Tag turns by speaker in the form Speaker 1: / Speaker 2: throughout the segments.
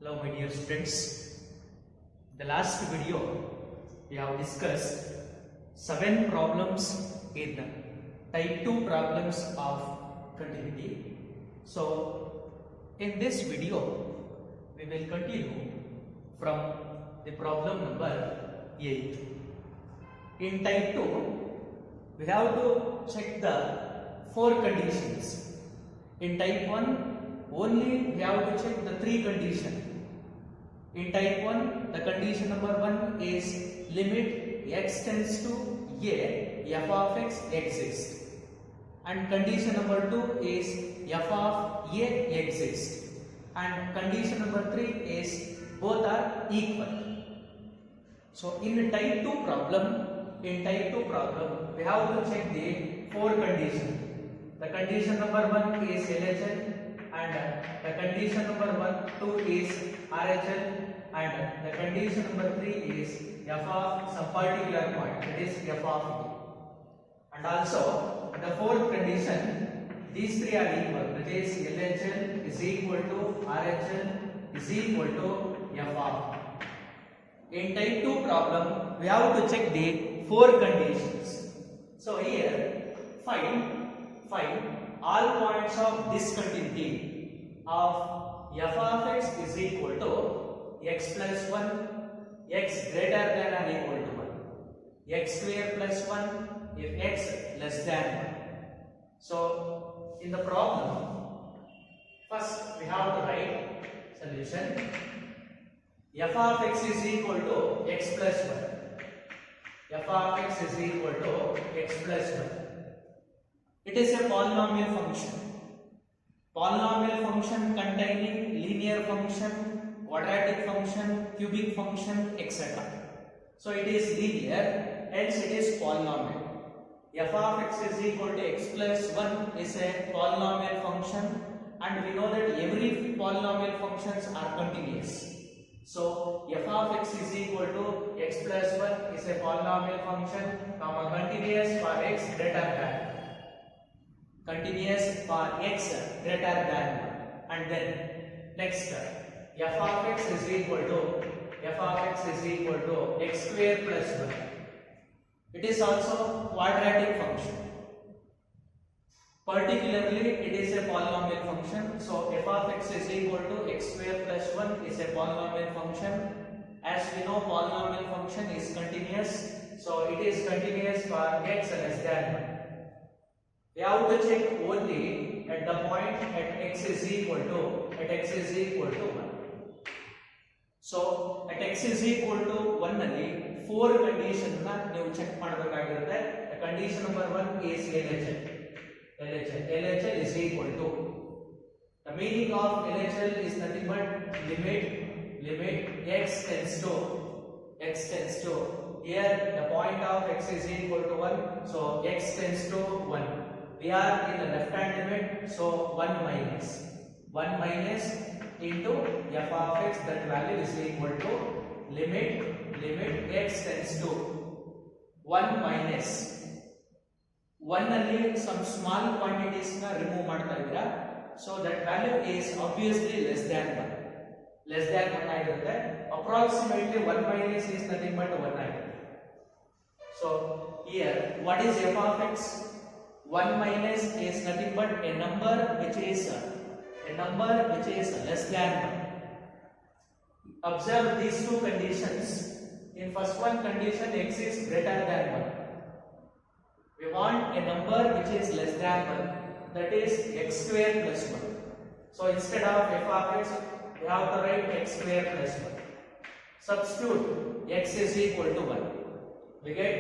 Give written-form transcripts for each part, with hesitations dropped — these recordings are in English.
Speaker 1: Hello my dear students. The last video we have discussed 7 problems in type 2 problems of continuity. So in this video we will continue from the problem number 8. In type 2 we have to check the 4 conditions. In type 1 only we have to check the 3 conditions. In type 1, the condition number 1 is limit x tends to a, f of x exists. And condition number 2 is f of a exists. And condition number 3 is both are equal. So in type 2 problem, we have to check the 4 conditions. The condition number 1 is LHL. And the condition number 2 is RHL, and the condition number 3 is f of some particular point, that is f of a. And also the fourth condition, these three are equal, that is LHL is equal to RHL is equal to f of. In type 2 problem, we have to check the 4 conditions. So here find all points of discontinuity of f of x is equal to x plus 1, x greater than or equal to 1, x square plus 1 if x less than 1. So in the problem, first we have to write solution. F of x is equal to x plus 1. F of x is equal to x plus 1. It is a polynomial function. Polynomial function containing linear function, quadratic function, cubic function, etc. So it is linear, hence it is polynomial. F of x is equal to x plus 1 is a polynomial function, and we know that every polynomial functions are continuous. So f of x is equal to x plus 1 is a polynomial function, continuous for x greater than. Continuous for x greater than 1. And then next f of x is equal to x square plus 1. It is also quadratic function. Particularly it is a polynomial function. So f of x is equal to x square plus 1 is a polynomial function. As we know, polynomial function is continuous. So it is continuous for x less than 1. We have to check only at the point at x is equal to 1. So at x is equal to 1 ನಲ್ಲಿ 4 condition na ನೀವು check ಮಾಡಬೇಕಾಗಿರುತ್ತೆ. The condition number 1 is LHL is equal to, the meaning of LHL is nothing but limit x tends to here the point of x is equal to 1, so x tends to 1. We are in the left hand limit, so 1 minus into f of x, that value is equal to limit x tends to 1 minus 1 ನಲ್ಲಿ some small quantities na remove ಮಾಡ್ತಾ ಇದ್ದೀರಾ, so that value is obviously less than 1 ಆಗಿರುತ್ತೆ. Approximately 1 minus is nothing but 1 ಆಗಿರುತ್ತೆ. So here what is f of x? 1 minus is nothing but a number which is less than 1. Observe these two conditions. In first one condition, x is greater than 1. We want a number which is less than 1, that is x square plus 1. So instead of f of x, we have to write x square plus 1. Substitute x is equal to 1. We get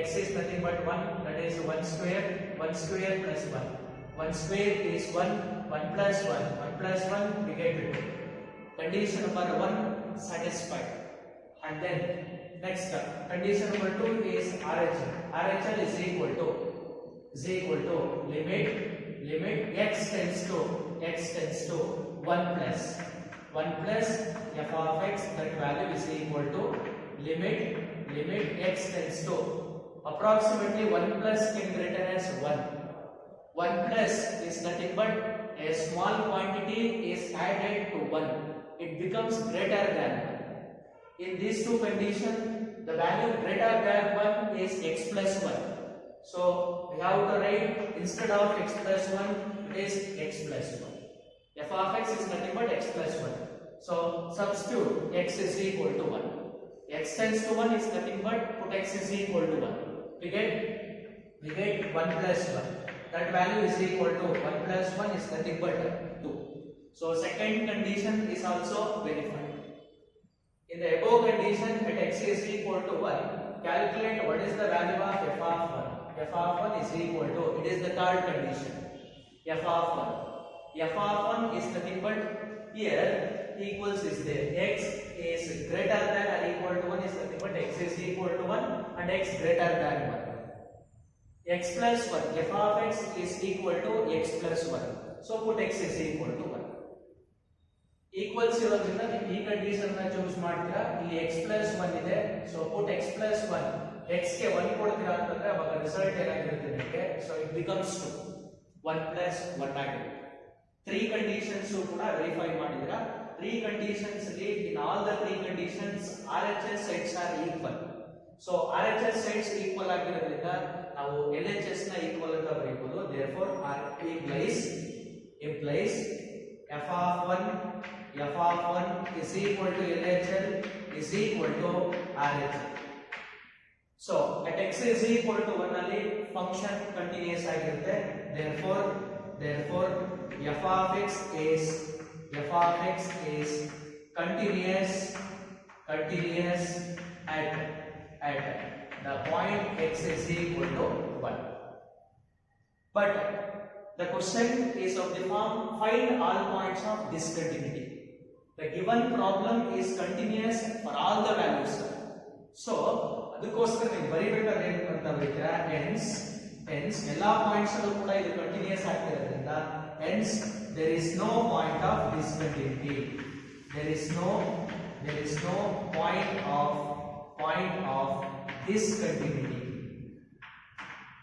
Speaker 1: x is nothing but 1, that is 1 square plus 1. 1 square is 1 plus 1 we get 2. Condition number 1 satisfied. And then next condition number 2 is RHL. RHL is equal to limit x tends to 1 plus f of x, that value is equal to limit x tends to approximately 1 plus can be written as 1. 1 plus is nothing but a small quantity is added to 1, it becomes greater than 1. In these two conditions, the value greater than 1 is x plus 1. So we have to write instead of x plus 1, it is x plus 1. F of x is nothing but x plus 1. So substitute x is equal to 1. X tends to 1 is nothing but put x is equal to 1. We get 1 plus 1. That value is equal to 1 plus 1 is nothing but 2. So second condition is also verified. In the above condition, at x is equal to 1, calculate what is the value of f of 1. F of 1 is equal to, it is the third condition, f of 1. F of 1 is nothing but, here equals is there, x is greater than or equal to 1 is nothing but x is equal to 1 and x greater than 1. X plus 1, f of x is equal to x plus 1. So put x is equal to 1. Equals ಇರೋದ್ರಿಂದ ನೀವು ಈ condition ನ choose ಮಾಡ್ತೀರಾ. ಇಲ್ಲಿ x plus 1 ಇದೆ, so put x plus 1. x ಗೆ 1 ಕೊಡ್ತೀರಾ ಅಂತಂದ್ರೆ ಅವಾಗ ರಿಸಲ್ಟ್ ಏನಾಗಿರುತ್ತೆ ನಿಮಗೆ, so it becomes 2. 1 plus 1 ಆಗಿರುತ್ತೆ. 3 ಕಂಡೀಷನ್ಸ್ ಕೂಡ ವೆರಿಫೈ ಮಾಡಿದಿರಾ. 3 ಕಂಡೀಷನ್ಸ್ ಅಲ್ಲಿ in all the 3 conditions RHS sides are equal. So RHS sides equal ಆಗಿರೋದ್ರಿಂದ ನಾವು LHS ನ equal ಅಂತ ಬರೆಯಬಹುದು. Therefore R implies f of 1 is equal to LHL is equal to RHL. So at x is equal to 1 ಅಲ್ಲಿ function continuous ಆಗಿರುತ್ತೆ. Therefore f of x is continuous at the point x is equal to 1. But the question is of the form, find all points of discontinuity. The given problem is continuous for all the values. So ಅದಕ್ಕೋಸ್ಕರ ನೀವು ಬರಿಬೇಕಾದ್ರೆ ಏನು ಅಂತ ಬರೀತೀರಾ, hence ಎಲ್ಲಾ points ಅಲ್ಲೂ ಕೂಡ ಇದು continuous ಆಗ್ತಿರೋದ್ರಿಂದ hence there is no point of discontinuity. There is no point of discontinuity.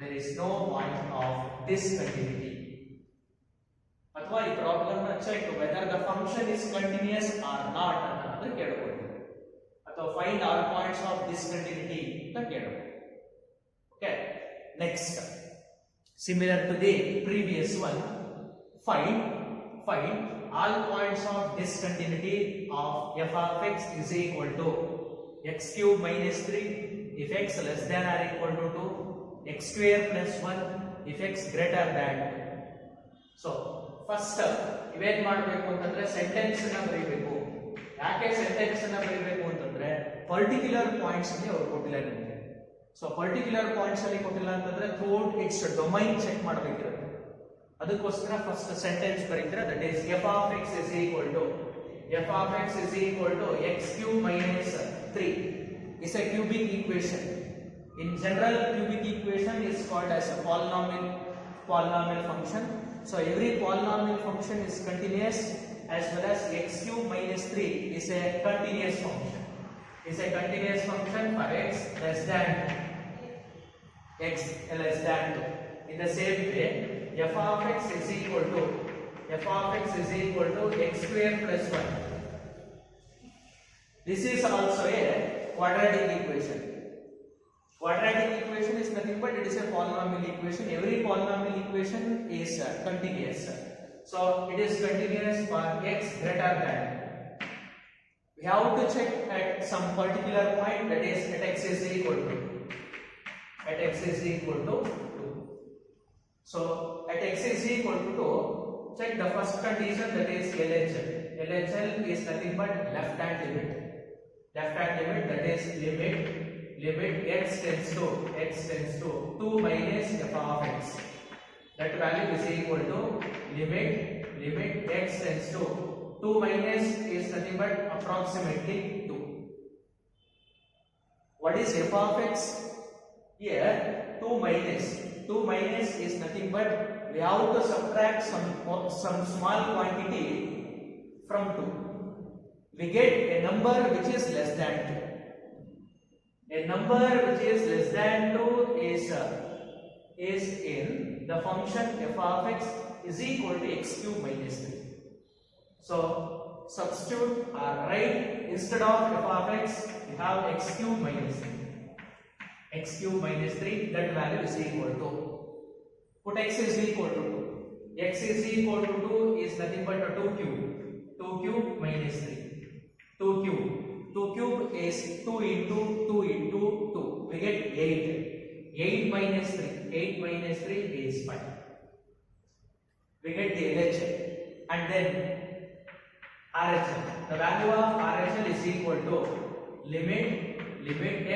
Speaker 1: There is no point of discontinuity. ಅಥವಾ ಈ ಪ್ರಾಬ್ಲಮ್ ನ check whether the function is continuous or not ಅಂತ ಕೇಳಬಹುದು, ಅಥವಾ find all points of discontinuity ಅಂತ ಕೇಳಬಹುದು. Okay, next similar to the previous one, find all points of discontinuity of f of x is equal to x cube minus 3 if x less than or equal to 2, x square plus 1 if x greater than 2. So first ಇವೇನ್ ಮಾಡಬೇಕು ಅಂತಂದ್ರೆ sentence ಅನ್ನ ಬರೀಬೇಕು. ಯಾಕೆ sentence ಅನ್ನ ಬರೀಬೇಕು ಅಂತಂದ್ರೆ particular points ಅಲ್ಲಿ ಅವರು ಕೊಟ್ಟಿಲ್ಲ ನಿಮಗೆ. ಸೊ ಪರ್ಟಿಕ್ಯುಲರ್ ಪಾಯಿಂಟ್ಸ್ ಅಲ್ಲಿ ಕೊಟ್ಟಿಲ್ಲ ಅಂತಂದ್ರೆ ಥ್ರೂಔಟ್ ಇಟ್ಸ್ ಡೊಮೈನ್ ಚೆಕ್ ಮಾಡಬೇಕಿರುತ್ತೆ. ಅದಕ್ಕೋಸ್ಕರ ಫಸ್ಟ್ ಸೆಂಟೆನ್ಸ್ ಬರೀತೀರಾ, that is f of x is equal to x cube minus 3 is a cubic equation. In general, cubic equation is called as a polynomial function. So every polynomial function is continuous, as well as x cube minus 3 is a continuous function. For x less than 2. In the same way, f of x is equal to x square plus 1. This is also a quadratic equation. Quadratic equation is nothing but it is a polynomial equation. Every polynomial equation is continuous. So it is continuous for x greater than. We have to check at some particular point, that is at x is equal to 2. So at x is equal to 2, check the first condition, that is LHL. LHL is nothing but left hand limit. That is limit x tends to 2 minus f of x. That value is equal to limit x tends to 2 minus is nothing but approximately 2. What is f of x? Here 2 minus is nothing but we have to subtract some small quantity from 2. We get a number which is less than 2. A number which is less than 2 is in the function f of x is equal to x cube minus 3. So substitute or write instead of f of x, we have x cube minus 3. X cube minus 3, that value is equal to, put x is equal to 2. X is equal to 2 is nothing but a 2 cube. 2 cube minus 3. 2 cube. 2 cube is 2 into 2 into 2. We get 8. 8 minus 3. 8 minus 3 is 5. We get the LHL. And then RHL. The value of RHL is equal to limit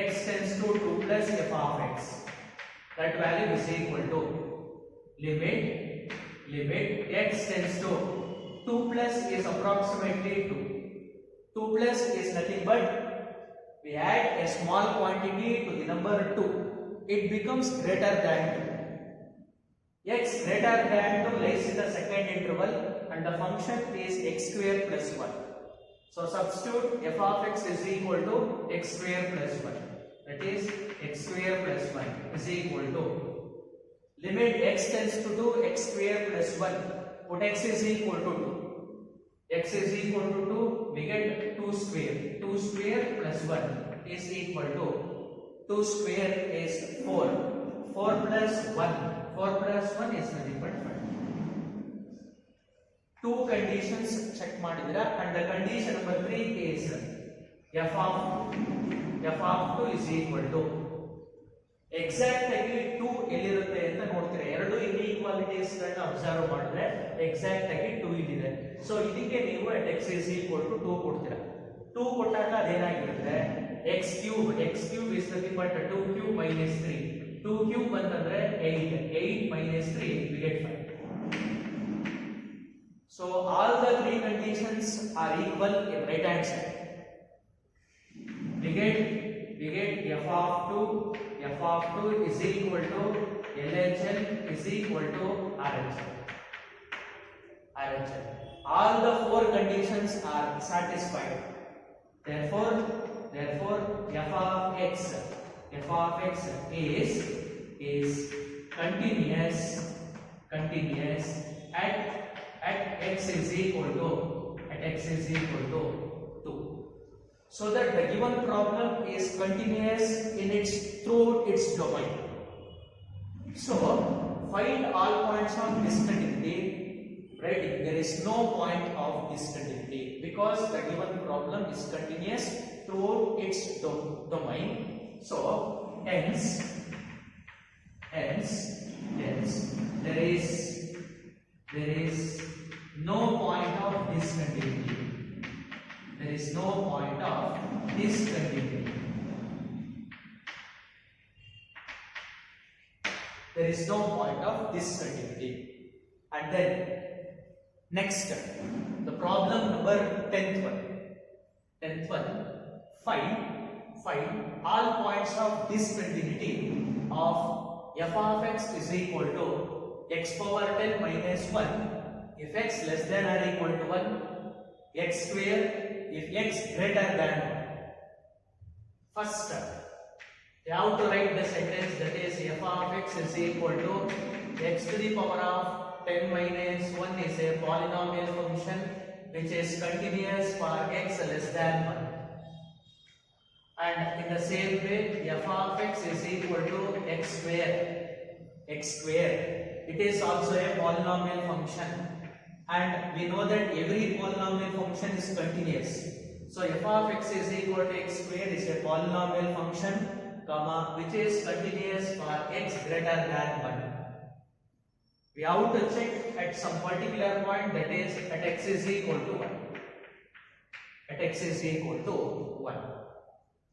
Speaker 1: x tends to 2 plus f of x. That value is equal to limit x tends to 2 plus is approximately 2. 2 plus is nothing but we add a small quantity to the number 2. It becomes greater than 2. X greater than 2 lies in the second interval and the function is x square plus 1. So substitute f of x is equal to x square plus 1. That is x square plus 1 is equal to limit x tends to 2 x square plus 1. Put x is equal to 2. X is equal to 2. We get 2 square. 2 square plus 1 is equal to 2 square is 4. 4 plus 1. 4 plus 1 is nothing but 5. Two conditions check madidira and the condition number 3 is f of 2 is equal to exactly 2 ಎಲ್ಲಿರುತ್ತೆ ಅಂತ ನೋಡ್ತೀರಾ. ಎರಡು inequalities ಗಳನ್ನ observe ಮಾಡಿದ್ರೆ exact ಆಗಿ 2 ಇಲ್ಲಿದೆ. So ಇದಕ್ಕೆ ನೀವು x is equal to 2 ಕೊಡ್ತೀರಾ. 2 ಕೊಟ್ಟಾಗ ಅದೇನಾಗಿರುತ್ತೆ x cube is nothing but 2 cube minus 3. 2 cube ಅಂತಂದ್ರೆ 8 minus 3 we get 5. So all the three conditions are equal in right hand side. We get f of 2 is equal to LHL is equal to RHL. All the four conditions are satisfied. Therefore f of x is continuous at x is equal to 2. So that the given problem is continuous throughout its domain. So find all points of discontinuity. Right? There is no point of discontinuity because the given problem is continuous throughout its domain. So hence there is no point of discontinuity. There is no point of discontinuity. There is no point of discontinuity. And then next, the problem number 10th one. Find all points of discontinuity of f of x is equal to x power 10 minus 1 if x less than or equal to 1, x square if x greater than 1. First, you have to write the sentence that is f of x is equal to x to the power of 10 minus 1 is a polynomial function which is continuous for x less than 1. And in the same way, f of x is equal to x square. It is also a polynomial function, and we know that every polynomial function is continuous. So f of x is equal to x square is a polynomial function, which is continuous for x greater than 1. We have to check at some particular point, that is at x is equal to 1.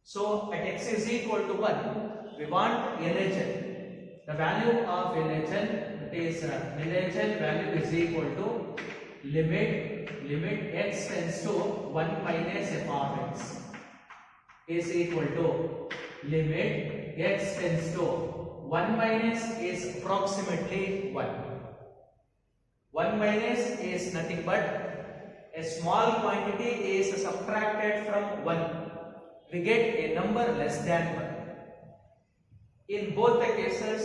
Speaker 1: So at x is equal to 1, we want LHL. The value of LHL, that is LHL value is equal to limit x tends to 1 minus f of x is equal to limit x tends to 1 minus is approximately 1. 1 minus is nothing but a small quantity is subtracted from 1. We get a number less than 1. In both the cases,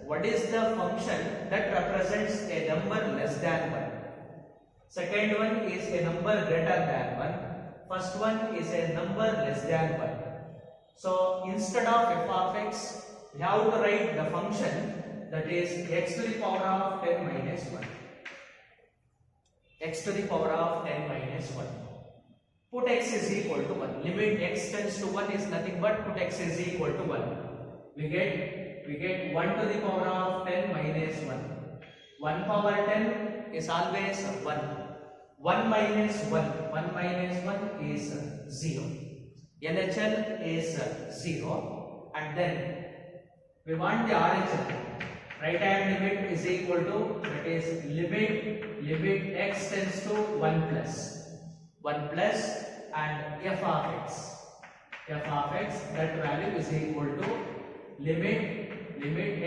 Speaker 1: what is the function that represents a number less than 1? Second one is a number greater than 1. First one is a number less than 1. So instead of f of x, we have to write the function that is x to the power of 10 minus 1. X to the power of 10 minus 1. Put x is equal to 1. Limit x tends to 1 is nothing but put x is equal to 1. We get 1 to the power of 10 minus 1. 1 power 10 is always 1. 1 minus 1 is 0. LHL is 0, and then we want the RHL. Right hand limit is equal to, that is limit x tends to 1 plus and f of x, that value is equal to limit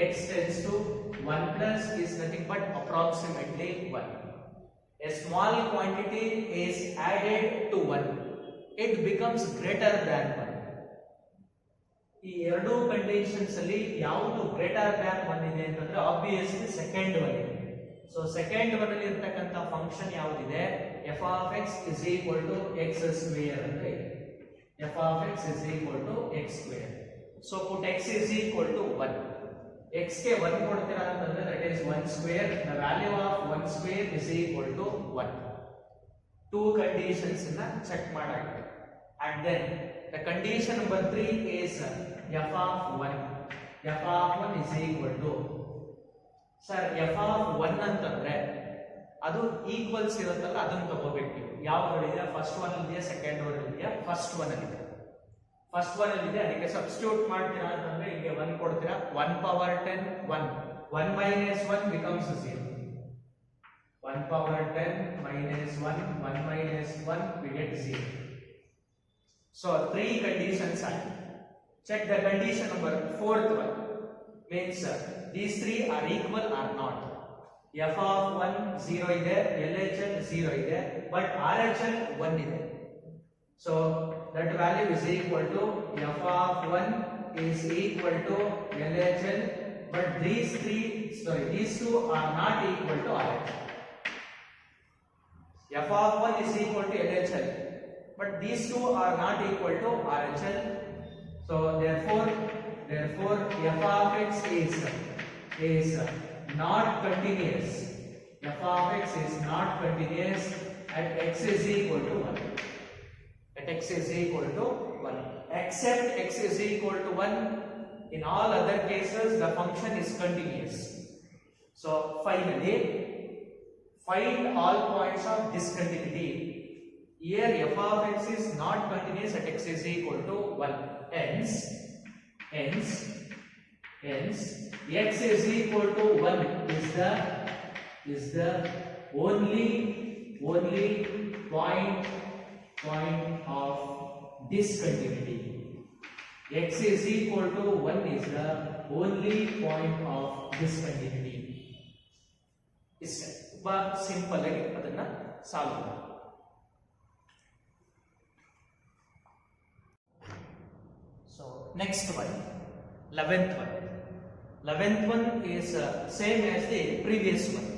Speaker 1: x tends to 1 plus is nothing but approximately 1. A small quantity is added to 1. It becomes greater than 1. ಈ ಎರಡು conditions ಅಲ್ಲಿ ಯಾವುದು greater than 1 ಇದೆ ಅಂತಂದ್ರೆ obviously second one ಇದೆ. So second one ಅಲ್ಲಿ ಇರತಕ್ಕಂತ function ಯಾವುದಿದೆ, f of x is equal to x square ಅಂತ ಇದೆ. f of x is equal to x square. So put x is equal to 1. x ಗೆ 1 ಕೊಡ್ತೀರಾ ಅಂತಂದ್ರೆ that is 1 square. The value of 1 square is equal to 1. Two conditions na check ಮಾಡಾಗಿದೆ. And then the condition number 3 is f of 1. f of 1 is equal to, sir, f of 1 ಅಂತಂದ್ರೆ ಅದು equals ಇರುತ್ತಲ್ಲ ಅದನ್ನ ತಗೋಬೇಕು ನೀವು. ಯಾವ್ದ್ರಲ್ಲಿದೆ, first one ಇದೆಯಾ, second one ಇದೆಯಾ? First one ಅಲ್ಲಿ ಇದೆ. ಅದಕ್ಕೆ ಸಬ್ಸ್ಟಿಟ್ಯೂಟ್ ಮಾಡ್ತೀರಾ ಅಂತಂದ್ರೆ ಇಲ್ಲಿ 1 ಕೊಡ್ತೀರಾ. 1 power 10 1 1 minus 1 becomes 0. 1 power 10 minus 1 1 minus 1 we get 0. So three conditions are. Check the condition number 4th one. Means these three are equal or not. f of 1 0 ide, LHL 0 ide, but RHL 1 ide. So that value is equal to f of 1 is equal to LHL, but these two are not equal to RHL. f of 1 is equal to LHL, but these two are not equal to RHL. So therefore f of x is not continuous. f of x is not continuous at x is equal to 1. At x is equal to 1. Except x is equal to 1, in all other cases the function is continuous. So finally, find all points of discontinuity. Here f of x is not continuous at x is equal to 1. Hence x is equal to 1 is the only point of discontinuity. X is equal to 1 is the only point of discontinuity. ಇಷ್ಟೇ, ತುಂಬಾ simple ಆಗಿ ಅದನ್ನ solve ಮಾಡಿ. So next one, 11th one. 11th one is same as the previous one.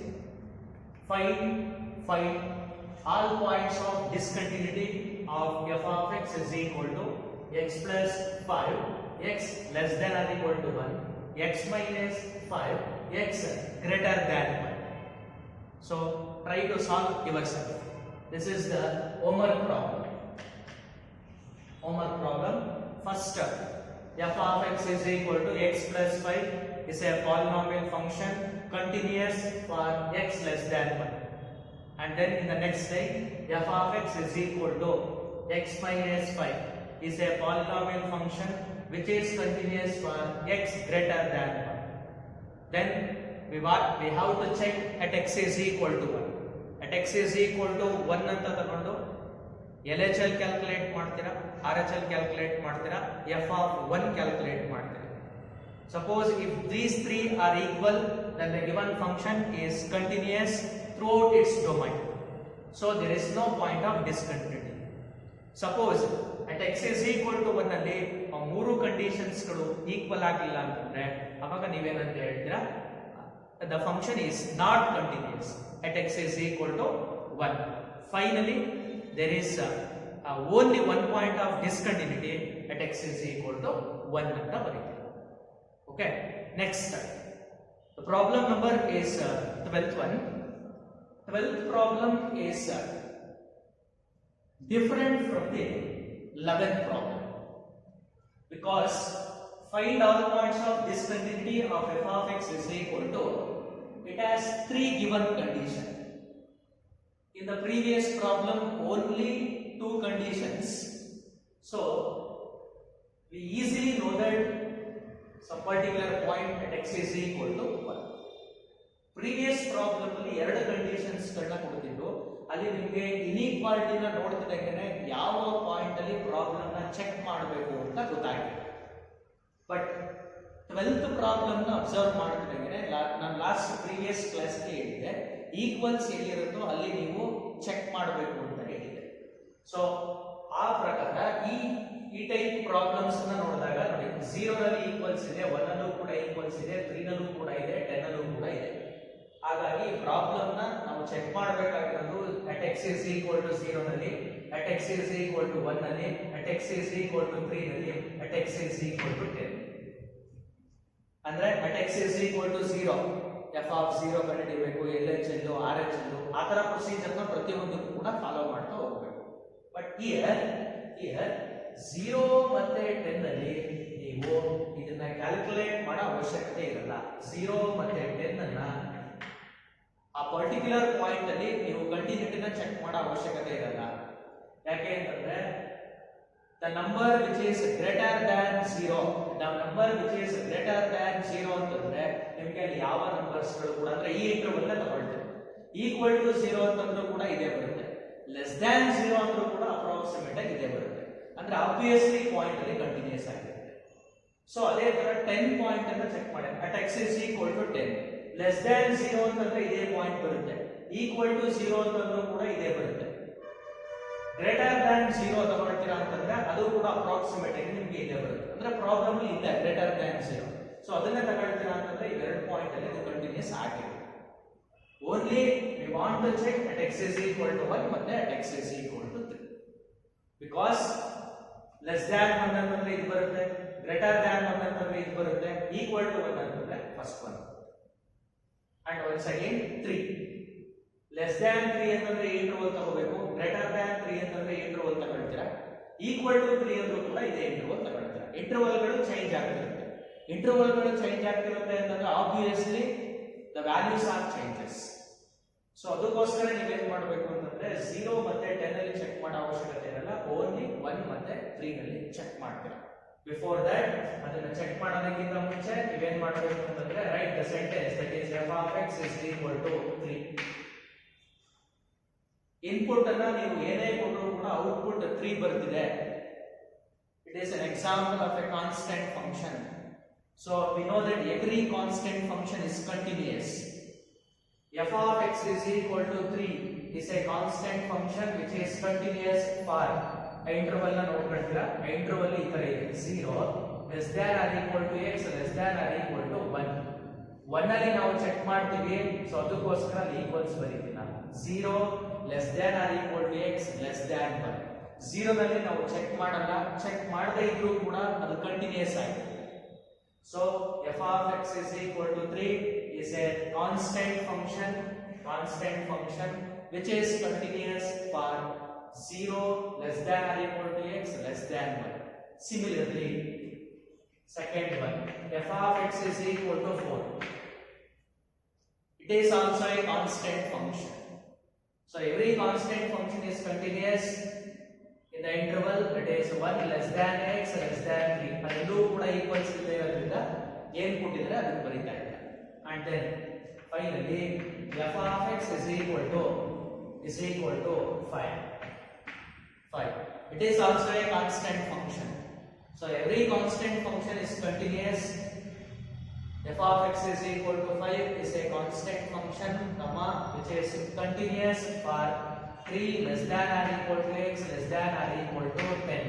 Speaker 1: Find all points of discontinuity of f of x is equal to x plus 5, x less than or equal to 1, x minus 5, x greater than 1. So try to solve yourself. This is the homework problem. First, f of x is equal to x plus 5 is a polynomial function continuous for x less than 1. And then in the next line, f of x is equal to x minus 5 is a polynomial function which is continuous for x greater than 1. Then we have to check at x is equal to 1. At x is equal to 1 ಅಂತ ತಗೊಂಡು LHL calculate ಮಾಡ್ತೀರಾ, RHL calculate ಮಾಡ್ತೀರಾ, f of 1 calculate ಮಾಡ್ತೀರಾ. Suppose if these three are equal, then the given function is continuous throughout its domain. So there is no point of discontinuity. Suppose at x is equal to 1 ಅಲ್ಲಿ ಆ ಮೂರು conditions ಗಳು equal ಆಗಿಲ್ಲ ಅಂತಂದ್ರೆ ಅವಾಗ ನೀವೇನಂತ ಹೇಳ್ತೀರಾ, the function is not continuous at x is equal to 1. Finally there is only 1 point of discontinuity at x is equal to 1 ಅಂತ ಬರೀತೀವಿ. Okay, next the problem number is 12th one. 12th problem is different from the 11th problem because find all points of discontinuity of f of x is equal to, it has 3 given conditions. In the previous problem only 2 conditions, so we easily know that some particular point at x is equal to 1. Previous problem ಅಲ್ಲಿ 2 conditions ಗಳನ್ನ ಕೊಡ್ತಿದ್ದು, ಅಲ್ಲಿ ನಿಮಗೆ ಇನ್ಇಕ್ವಾಲಿಟಿನ ನೋಡ್ತಿದ್ದಂಗೆ ಯಾವ point ಅಲ್ಲಿ problem ನ check ಮಾಡಬೇಕು ಅಂತ ಗೊತ್ತಾಗಿದೆ. ಬಟ್ 12th ಪ್ರಾಬ್ಲಮ್ ನ ಅಬ್ಸರ್ವ್ ಮಾಡ್ತಿದ್ದಂಗೆ ನಾನು ಲಾಸ್ಟ್ ಪ್ರೀವಿಯಸ್ ಕ್ಲಾಸ್ ಹೇಳಿದೆ, ಈಕ್ವಲ್ಸ್ ಎಲ್ಲಿರುತ್ತೋ ಅಲ್ಲಿ ನೀವು ಚೆಕ್ ಮಾಡಬೇಕು ಅಂತ ಹೇಳಿದೆ. ಸೊ ಆ ಪ್ರಕಾರ ಈ ಟೈಪ್ ಪ್ರಾಬ್ಲಮ್ಸ್ ಅನ್ನ ನೋಡಿದಾಗ ನೋಡಿ, 0 ನಲ್ಲಿ ಈಕ್ವಲ್ಸ್ ಇದೆ, 1 ಅಲ್ಲೂ ಕೂಡ ಈಕ್ವಲ್ಸ್ ಇದೆ, 3 ನಲ್ಲೂ ಕೂಡ ಇದೆ, 10 ಅಲ್ಲೂ ಕೂಡ ಇದೆ. ಹಾಗಾಗಿ ಪ್ರಾಬ್ಲಮ್ ನ ನಾವು ಚೆಕ್ ಮಾಡಬೇಕಾಗಿರೋದು at x is equal to 0 ನಲ್ಲಿ, at x is equal to 1 ನಲ್ಲಿ, at x is equal to 3 ನಲ್ಲಿ, at x is equal to 10. ಅಂದ್ರೆ at x is equal to 0 f of 0 ಕಂಡುಹಿಡಿಯಬೇಕು, LHL RHL ಆ ತರ ಪ್ರೊಸೀಜರ್ ನ ಪ್ರತಿಯೊಂದಕ್ಕೂ ಕೂಡ ಫಾಲೋ ಮಾಡ್ತಾ ಹೋಗಬೇಕು. ಬಟ್ ಹಿಯರ್ 0 ಮತ್ತೆ 10 ನಲ್ಲಿ ನೀವು ಇದನ್ನ ಕ್ಯಾಲ್ಕುಲೇಟ್ ಮಾಡೋ ಅವಶ್ಯಕತೆ ಇರಲ್ಲ. 0 ಮತ್ತೆ 10 ಅನ್ನ ಆ ಪರ್ಟಿಕ್ಯುಲರ್ ಪಾಯಿಂಟ್ ಅಲ್ಲಿ ನೀವು ಕಂಟಿನ್ಯೂಟಿನ ಚೆಕ್ ಮಾಡೋ ಅವಶ್ಯಕತೆ ಇರಲ್ಲ. ಯಾಕೆ ಅಂತಂದ್ರೆ the number which is greater than 0, the number which is greater than 0 ಅಂತಂದ್ರೆ ನಿಮಗೆ ಅಲ್ಲಿ ಯಾವ ನಂಬರ್ಸ್ ಗಳು ಕೂಡ ಅಂದ್ರೆ ಈ ಇಂಟರ್ವಲ್ ನ ತಗೊಳ್ತೇವೆ. ಈಕ್ವಲ್ ಟು 0 ಅಂತಂದ್ರೂ ಕೂಡ ಇದೇ ಬರುತ್ತೆ, ಲೆಸ್ ದ್ಯಾನ್ 0 ಅಂದ್ರೂ ಕೂಡ ಅಪ್ರಾಕ್ಸಿಮೇಟ್ ಆಗಿ ಇದೇ ಬರುತ್ತೆ. ಅಂದ್ರೆ ಆಬ್ವಿಯಸ್ಲಿ ಪಾಯಿಂಟ್ ಅಲ್ಲಿ ಕಂಟಿನ್ಯೂಸ್ ಆಗಿರುತ್ತೆ. ಸೊ ಅದೇ ತರ 10 ಪಾಯಿಂಟ್ ಅನ್ನು ಚೆಕ್ ಮಾಡಿ, at x is equal to 10, less than 0 ಅಂತಂದ್ರೆ ಇದೇ ಪಾಯಿಂಟ್ ಬರುತ್ತೆ, ಈಕ್ವಲ್ ಟು 0 ಅಂತಂದ್ರೂ ಕೂಡ ಇದೇ ಬರುತ್ತೆ. ಗ್ರೇಟರ್ ದ್ಯಾನ್ 0 ತಗೊಳ್ತೀರಾ ಅಂತಂದ್ರೆ ಅದು ಕೂಡ ಅಪ್ರಾಕ್ಸಿಮೇಟ್ ಆಗಿ ನಿಮಗೆ ಇದೇ ಬರುತ್ತೆ. ಅಂದ್ರೆ ಪ್ರಾಬ್ಲಮ್ ಇದೆ ಗ್ರೇಟರ್ ದ್ಯಾನ್ 0. ಸೊ ಅದನ್ನ ತಗೊಳ್ತೀರಾ ಅಂತಂದ್ರೆ ಈ 2 ಪಾಯಿಂಟ್ ಅಲ್ಲಿ ಇದು ಕಂಟಿನ್ಯೂಸ್ ಆಗಿದೆ. Only we want to check at x is equal to 1 ಮತ್ತೆ at x is equal to 3. Because less than 1 ಅಂತಂದ್ರೆ ಇದು ಬರುತ್ತೆ, ಗ್ರೇಟರ್ ದ್ಯಾನ್ 1 ಅಂತಂದ್ರೆ ಇದು ಬರುತ್ತೆ, ಈಕ್ವಲ್ ಟು 1 ಅಂತಂದ್ರೆ first 1. And once again 3 less than 3 ಅಂತಂದ್ರೆ ಇಂಟರ್ವಲ್ ತಗೋಬೇಕು, ಗ್ರೇಟರ್ ದ್ಯಾನ್ 3 ಅಂತಂದ್ರೆ ಇಂಟರ್ವಲ್ ತಗೊಳ್ತೀರಾ, ಈಕ್ವಲ್ ಟು 3 ಅಂದ್ರೂ ಕೂಡ ಇದೇ ಇಂಟರ್ವಲ್ ತಗೊಳ್ತೀರಾ. ಇಂಟರ್ವಲ್ಗಳು ಚೇಂಜ್ ಆಗ್ತಿರುತ್ತೆ. ಇಂಟರ್ವಲ್ಗಳು ಚೇಂಜ್ ಆಗ್ತಿರುತ್ತೆ ಅಂತಂದ್ರೆ obviously the values are changes. So ಅದಕ್ಕೋಸ್ಕರ ನೀವೇನ್ ಮಾಡಬೇಕು ಅಂತಂದ್ರೆ 0 ಮತ್ತೆ 10 ಅಲ್ಲಿ ಚೆಕ್ ಮಾಡೋ ಅವಶ್ಯಕತೆ ಇರಲ್ಲ, ಓನ್ಲಿ 1 ಮತ್ತೆ 3 ನಲ್ಲಿ ಚೆಕ್ ಮಾಡ್ತೀರಾ. ಬಿಫೋರ್ ದಟ್ ಅದನ್ನ ಚೆಕ್ ಮಾಡೋದಕ್ಕಿಂತ ಮುಂಚೆ ನೀವೇನ್ ಮಾಡಬೇಕು ಅಂತಂದ್ರೆ right the sentence that is f of x is equal to 3. Input ಅನ್ನ ನೀವು ಏನೇ ಕೊಟ್ಟರು ಕೂಡ ಔಟ್ಪುಟ್ 3 ಬರ್ತಿದೆ. It is an example of a constant function. So we know that every constant function is continuous. f of x is equal to 3 is a constant function which is continuous for interval na ನೋಡ್ಕೊಳ್ತೀರಾ. Interval ಈ ತರ ಇದೆ, 0 less than or equal to x less than or equal to 1. 1 ಅಲ್ಲಿ ನಾವು check ಮಾಡ್ತೀವಿ, so ಅದಕ್ಕೋಸ್ಕರ equals ಬರೀತೀವಿ ನಾವು. 0 less than or equal to x less than 1. 0 ನಲ್ಲಿ ನಾವು ಚೆಕ್ ಮಾಡಲ್ಲ, ಚೆಕ್ ಮಾಡದೇ ಇದ್ರೂ ಕೂಡ ಅದು ಕಂಟಿನ್ಯೂಸ್ ಆಗಿದೆ. So f of x is equal to 3 is a constant function which is continuous for 0 less than or equal to x less than 1. Similarly, second one, f of x is equal to 4. It is also a constant function. So every constant function is continuous in the interval that is 1 less than x less than 3. ಅದೆಲ್ಲೂ ಕೂಡ equals ಇರೋದ್ರಿಂದ ಏನು ಕೊಟ್ಟಿದ್ರೆ ಅದನ್ನು ಬರೀತಾ ಇದ್ದಾರೆ. And then finally f of x is equal to 5. It is also a constant function. So every constant function is continuous. f of x is equal to 5 is a constant function, which is continuous for 3 less than or equal to x x less than or equal to 10.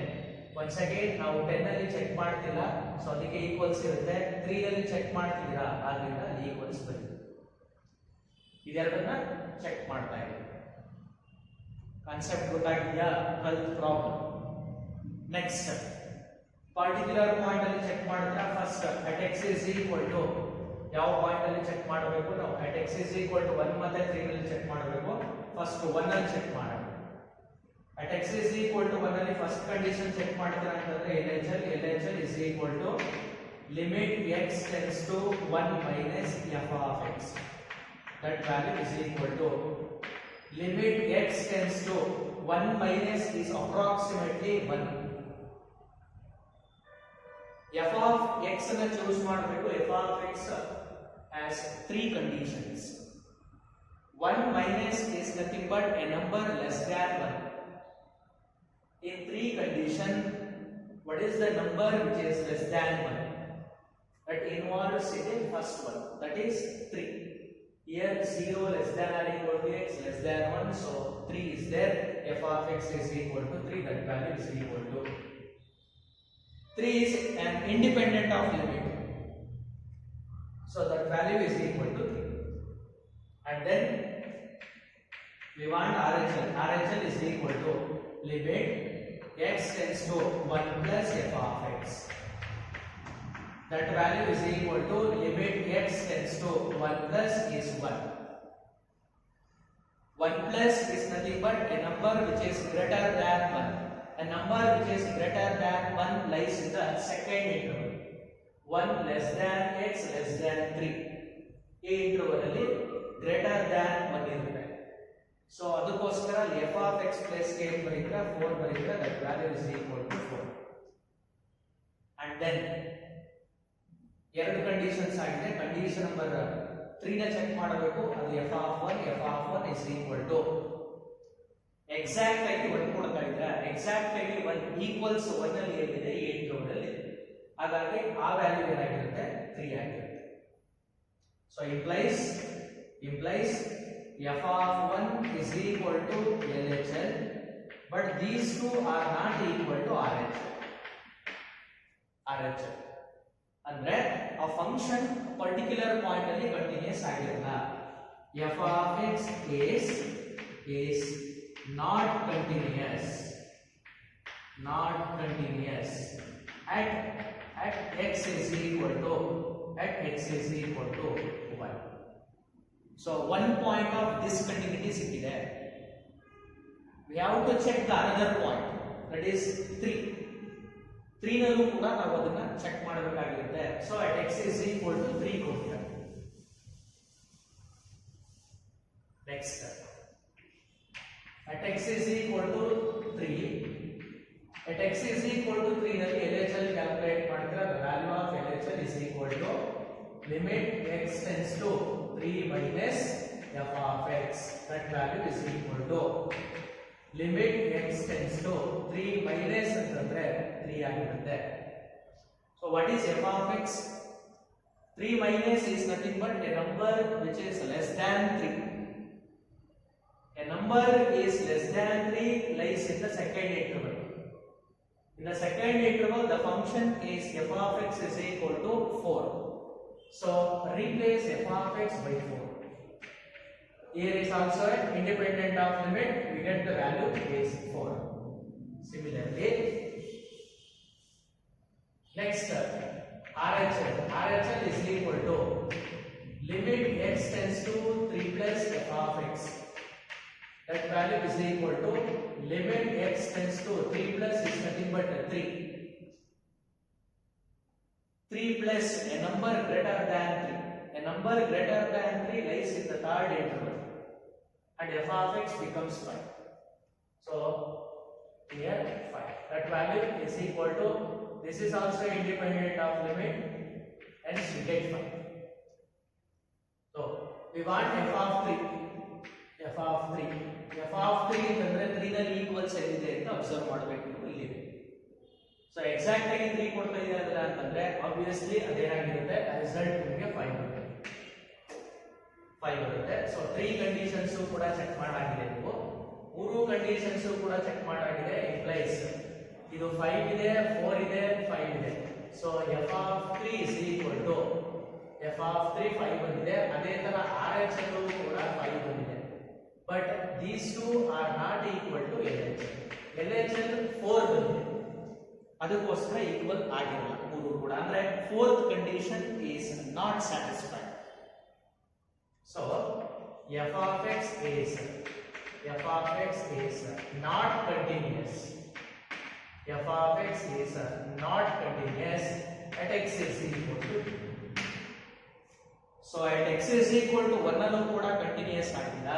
Speaker 1: Once again ನಾವು 10 ಅಲ್ಲಿ check ಮಾಡ್ತಿಲ್ಲ, so ಅದಕ್ಕೆ equals ಇರುತ್ತೆ. 3 ನಲ್ಲಿ check ಮಾಡ್ತಿದ್ದೀರಾ, ಆದ್ರಿಂದ ಅಲ್ಲಿ equals ಬರುತ್ತೆ. ಇದೆರಡನ್ನ ಚೆಕ್ ಮಾಡ್ತಾ ಇದ್ದೀವಿ. ಕಾನ್ಸೆಪ್ಟ್ ಗೊತ್ತಾಗಿದೆಯಾ? ಕಲ್ತ್ ಪ್ರಾಬ್ಲಮ್. ನೆಕ್ಸ್ಟ್ ಪರ್ಟಿಕ್ಯುಲರ್ ಪಾಯಿಂಟ್ ಅಲ್ಲಿ ಚೆಕ್ ಮಾಡ್ತೀರಾ. First at x is equal to ಯಾವ ಪಾಯಿಂಟ್ ಅಲ್ಲಿ ಚೆಕ್ ಮಾಡಬೇಕು ನಾವು? at x is equal to 1 ಮತ್ತೆ 3 ನಲ್ಲಿ ಚೆಕ್ ಮಾಡಬೇಕು. ಫಸ್ಟ್ 1 ಅಲ್ಲಿ ಚೆಕ್ ಮಾಡೋಣ. at x is equal to 1 ಅಲ್ಲಿ ಫಸ್ಟ್ ಕಂಡೀಷನ್ ಚೆಕ್ ಮಾಡ್ತೀರಾ ಅಂತಂದ್ರೆ LHL is equal to limit x tends to 1 minus f of x. That value is equal to limit x tends to 1 minus is approximately 1. f of x ಅನ್ನು choose ಮಾಡಬೇಕು. f of x has 3 conditions. 1 minus is nothing but a number less than 1. In 3 condition, what is the number which is less than 1? That involves in the first one, that is 3. Here 0 less than or equal to x less than 1, so 3 is there. f of x is equal to 3, that value is equal to 3 is an independent of limit, so that value is equal to 3. And then we want RHL is equal to limit x tends to 1 plus f of x. That value is equal to limit x tends to 1 plus is 1. 1 plus is nothing but a number which is greater than 1. A number which is greater than 1 lies in the second interval. 1 less than x less than 3. ಈ interval ಅಲ್ಲಿ greater than 1 ಇರುತ್ತೆ. So ಅದಕ್ಕೋಸ್ಕರ f of x plus k ಬರೀತೀರಾ 4 ಬರೀತೀರಾ, that value is equal to 4. And then ಎರಡು conditions ಆಗಿದೆ. Condition number 3 ನ check ಮಾಡಬೇಕು. ಅದು f of 1 is equal to exact ಆಗಿ 1 ಕೊಡ್ತಾ ಇದ್ರೆ ಎಕ್ಸಾಕ್ಟ್ ಆಗಿ 1 ಈಕ್ವಲ್ಸ್ 1 ಅಲ್ಲಿ ಏನಿದೆ ಈ ಇಂಟರ್ವಲ್ ಅಲ್ಲಿ, ಹಾಗಾಗಿ ಆ ವ್ಯಾಲ್ಯೂ ಏನಾಗಿರುತ್ತೆ 3 ಆಗಿರುತ್ತೆ. So implies f of 1 is equal to LHL, but these two are not equal to RHL. ಅಂದ್ರೆ ಆ ಫಂಕ್ಷನ್ ಪರ್ಟಿಕ್ಯುಲರ್ ಪಾಯಿಂಟ್ ಅಲ್ಲಿ ಕಂಟಿನ್ಯೂಸ್ ಆಗಿರಲ್ಲ. f of x is not continuous at x is equal to 1. So one point of discontinuity ಸಿಕ್ಕಿದೆ. We have to check the another point, that is 3 ನಲ್ಲೂ ಕೂಡ ನಾವು ಅದನ್ನ check ಮಾಡಬೇಕಾಗಿರುತ್ತೆ. So at x is equal to 3 ಕೊಡ್ತಾರೆ. Next at x is equal to 3 ನಲ್ಲಿ LHL calculate ಮಾಡ್ತೀರಾ. the value of LHL is equal to limit x tends to 3 minus f of x. that value is equal to limit x tends to 3 minus ಅಂತಂದ್ರೆ 3 ಆಗಿರುತ್ತೆ. so what is f of x? 3 minus is nothing but a number which is less than 3. A number is less than 3 lies in the second interval. In the second interval, the function is f of x is equal to 4. So replace f of x by 4. Here is also an independent of limit. We get the value is 4. Similarly, next RHL is equal to limit x tends to 3 plus f of x. That value is equal to limit x tends to 3 plus is nothing but 3. 3 plus a number greater than 3. A number greater than 3 lies in the third interval, and f of x becomes 5. So here 5. That value is equal to, this is also independent of limit, hence we get 5. So we want f of 3 ಅಂತಂದ್ರೆ 3 ನಲ್ಲಿ equals ಏನಿದೆ ಅಂತ observe ಮಾಡಬೇಕು ಇಲ್ಲಿ. So exact ಆಗಿ 3 ಕೊಡ್ತಾ ಇದೆ ಅಂತಂದ್ರೆ ಆಬ್ವಿಯಸ್ಲಿ ಅದೇನಾಗಿರುತ್ತೆ, ರಿಸಲ್ಟ್ ನಿಮಗೆ 5 ಬರುತ್ತೆ. ಸೊ 3 ಕಂಡೀಷನ್ಸ್ ಕೂಡ ಚೆಕ್ ಮಾಡಾಗಿದೆ ನೀವು, 3 ಕಂಡೀಷನ್ಸ್ ಕೂಡ ಚೆಕ್ ಮಾಡಾಗಿದೆ. ಇದು 5 ಇದೆ, 4 ಇದೆ, 5 ಇದೆ. So f of 3 is equal to f of 3 5 ಬಂದಿದೆ. ಅದೇ ತರ RH ಅಲ್ಲೂ ಕೂಡ 5 ಬಂದಿದೆ. But these two are not equal to LHL. LHL 4 ಬಂದಿದೆ, ಅದಕ್ಕೋಸ್ಕರ ಈಕ್ವಲ್ ಆಗಿರಲ್ಲ ಮೂರು ಕೂಡ. ಅಂದ್ರೆ fourth condition is not satisfied. So f of x is not continuous. f of x is not continuous at x is equal to 2. So at x is equal to 1 ನಲ್ಲೂ ಕೂಡ continuous ಆಗಿಲ್ಲ,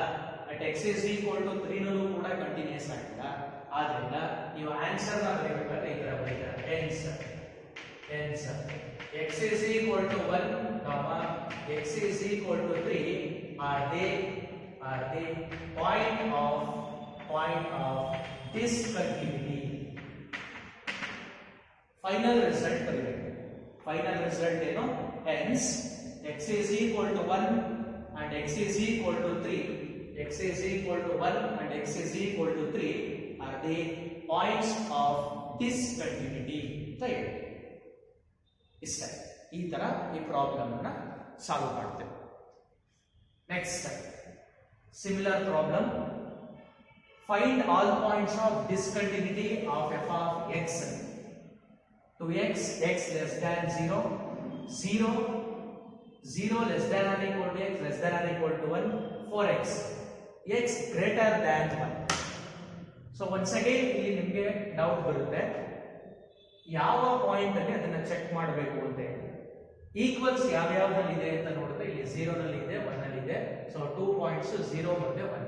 Speaker 1: at x is equal to 3 ನಲ್ಲೂ ಕೂಡ continuous ಆಗಿಲ್ಲ. ಆದ್ದರಿಂದ ನೀವು answer ನ ಬರೆಯಬೇಕಾದ್ರೆ ಈ ತರ ಬರೀತಾರೆ, hence x is equal to 1, x is equal to 3 are they point of discontinuity. Final result ಬರೀಬೇಕು. ಫೈನಲ್ ರಿಸಲ್ಟ್ ಏನು? hence x is equal to 1 and x is equal to 3, x is equal to 1 and x is equal to 3 are the points of discontinuity. right? ಇಷ್ಟ ಈ ತರ ಈ problem ಅನ್ನ solve ಮಾಡ್ತೇವೆ. Next similar problem, find all points of discontinuity of f of x to x less than 0, 0 less than or equal to x less than or equal to 1 for x greater than 1. So once again ಇಲ್ಲಿ ನಿಮಗೆ doubt ಬರುತ್ತೆ, ಯಾವ point ಅಲ್ಲಿ ಅದನ್ನ check ಮಾಡಬೇಕು ಅಂತ ಹೇಳಿ. Equals ಯಾವ್ಯಾವ್ದಲ್ಲಿ ಇದೆ ಅಂತ ನೋಡಿದ್ರೆ ಇಲ್ಲಿ 0 ನಲ್ಲಿ ಇದೆ, 1 ನಲ್ಲಿ ಇದೆ. ಸೊ 2 ಪಾಯಿಂಟ್ಸ್ 0 ಮತ್ತೆ 1.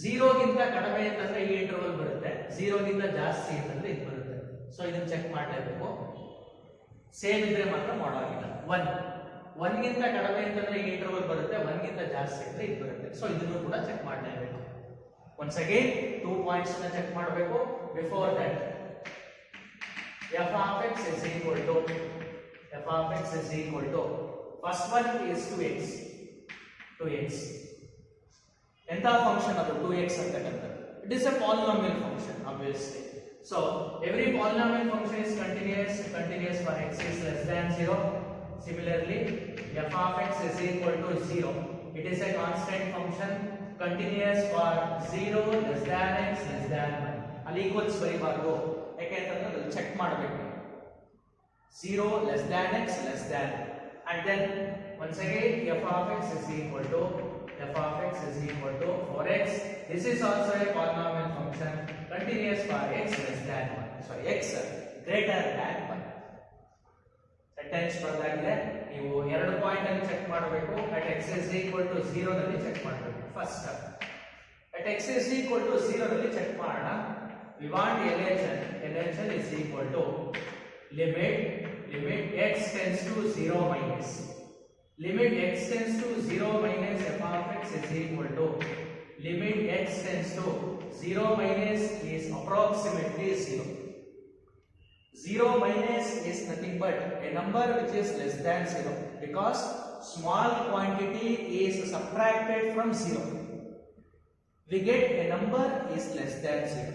Speaker 1: 0 ಗಿಂತ ಕಡಿಮೆ ಅಂತಂದ್ರೆ ಈ ಇಂಟರ್ವಲ್ ಬರುತ್ತೆ, 0 ಗಿಂತ ಜಾಸ್ತಿ ಅಂತಂದ್ರೆ ಇದು ಬರುತ್ತೆ. ಸೊ ಇದನ್ನ ಚೆಕ್ ಮಾಡಲೇಬೇಕು. ಸೇಮ್ ಇದ್ರೆ ಮಾತ್ರ ಮಾಡೋದಿಲ್ಲ. 1 ಗಿಂತ ಕಡಿಮೆ ಅಂತಂದ್ರೆ ಈ ಇಂಟರ್ವಲ್ ಬರುತ್ತೆ, 1 ಗಿಂತ ಜಾಸ್ತಿ ಅಂದ್ರೆ ಇದು ಬರುತ್ತೆ. ಸೊ ಇದನ್ನು ಕೂಡ ಚೆಕ್ ಮಾಡಲೇಬೇಕು. ಒನ್ಸ್ ಅಗೇನ್ 2 ಪಾಯಿಂಟ್ಸ್ ಅನ್ನ ಚೆಕ್ ಮಾಡಬೇಕು. Before that f of x is equal to first one is 2x. ಎಂತ ಫಂಕ್ಷನ್ ಅದು 2x ಅಂತಕ್ಕಂಥದ್ದು? It is A polynomial function obviously. So every polynomial function is continuous for x is less than 0. Similarly f of x is equal to 0. It is a constant function continuous for 0 less than x less than 1. ಅಲ್ಲಿ equals ಬರೀಬಾರ್ದು, ಯಾಕೆಂತಂದ್ರೆ ಅದು check ಮಾಡಬೇಕು. 0 less than x less than, and then once again f of x is equal to for x. This is also a polynomial function continuous for x less than 1. So x greater than 1. Sentence ಬದಲಾಗಿದೆ. ನೀವು ಎರಡು point ಅನ್ನು check ಮಾಡಬೇಕು. at x is equal to 0 ನಲ್ಲಿ check ಮಾಡಬೇಕು. First at x is equal to 0 ನಲ್ಲಿ check ಮಾಡೋಣ. we want LHL is equal to limit x tends to 0 minus f of x is equal to limit x tends to 0 minus is approximately 0. 0 minus is nothing but a number which is less than 0, because small quantity is subtracted from 0. We get a number is less than 0.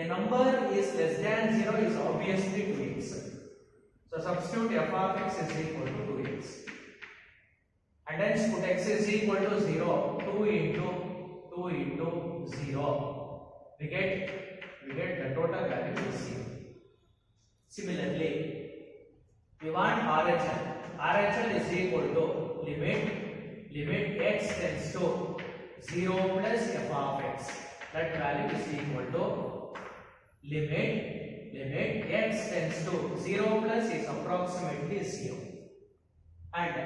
Speaker 1: A number is less than 0 is obviously 2x. So substitute f of x is equal to 2x. And hence put x is equal to 0. 2 into 0. We get the total value is 0. Similarly, we want RHL. RHL is equal to limit x tends to 0 plus f of x. That value is equal to limit x tends to 0 plus is approximately 0. And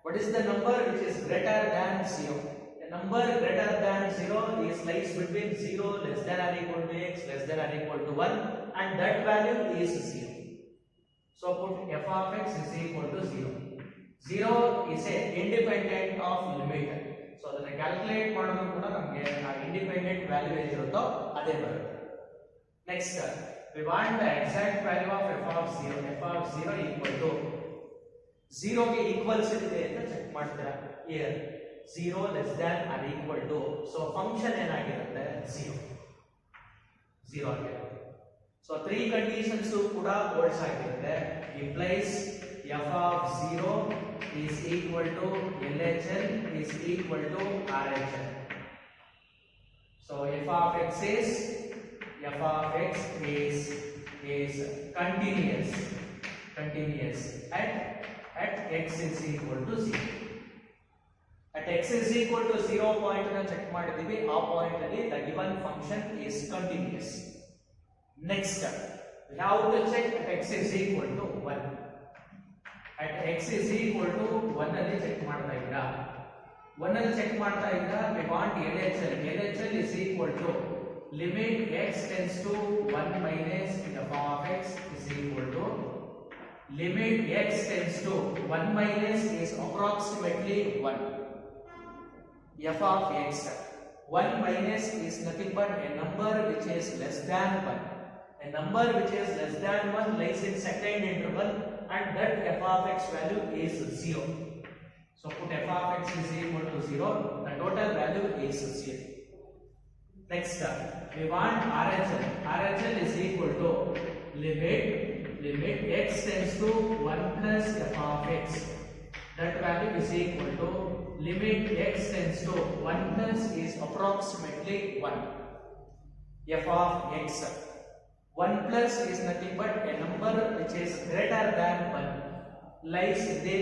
Speaker 1: what is the number which is greater than 0? A number greater than 0 is lies between 0 less than or equal to x less than or equal to 1, and that value is 0. So put f of x is equal to 0. 0 is a independent of limit. So ಅದನ್ನ calculate ಮಾಡೋದು ಕೂಡ ನಮಗೆ ಆ independent value ಏನಿರುತ್ತೋ ಅದೇ ಬರುತ್ತೆ. Next we want the exact value of f of 0 equal to 0 ಗೆ equals ಇದೆ ಅಂತ ಚೆಕ್ ಮಾಡ್ತೀರಾ. here 0 less than or equal to, so function ಏನಾಗಿರುತ್ತೆ 0. 0 ಆಗಿದೆ. ಸೊ 3 ಕಂಡೀಷನ್ಸ್ ಕೂಡ ಹೋಲ್ಡ್ಸ್ ಆಗಿರುತ್ತೆ. Implies f of 0 is equal to LHL is equal to RHL. So f of x is continuous at x is equal to 0. At x is equal to 0 point ಅನ್ನು check ಮಾಡಿದೀವಿ. ಆ point ಅಲ್ಲಿ the given function is continuous. Next we have to check at x is equal to 1. At x is equal to 1 ಅಲ್ಲಿ check ಮಾಡ್ತಾ ಇದ್ದೀರಾ. 1 ಅಲ್ಲಿ check ಮಾಡ್ತಾ ಇದ್ದೀರಾ. we want LHL is equal to limit x tends to 1 minus f of x is equal to limit x tends to 1 minus is approximately 1. f of x 1 minus is nothing but a number which is less than 1. A number which is less than 1 lies in second interval and that f of x value is 0. So put f of x is equal to 0, the total value is 0. Next we want RHL is equal to limit x tends to 1 plus f of x. That value is equal to limit x tends to 1 plus is approximately 1. f of x 1 plus is nothing but a number which is greater than 1 lies in the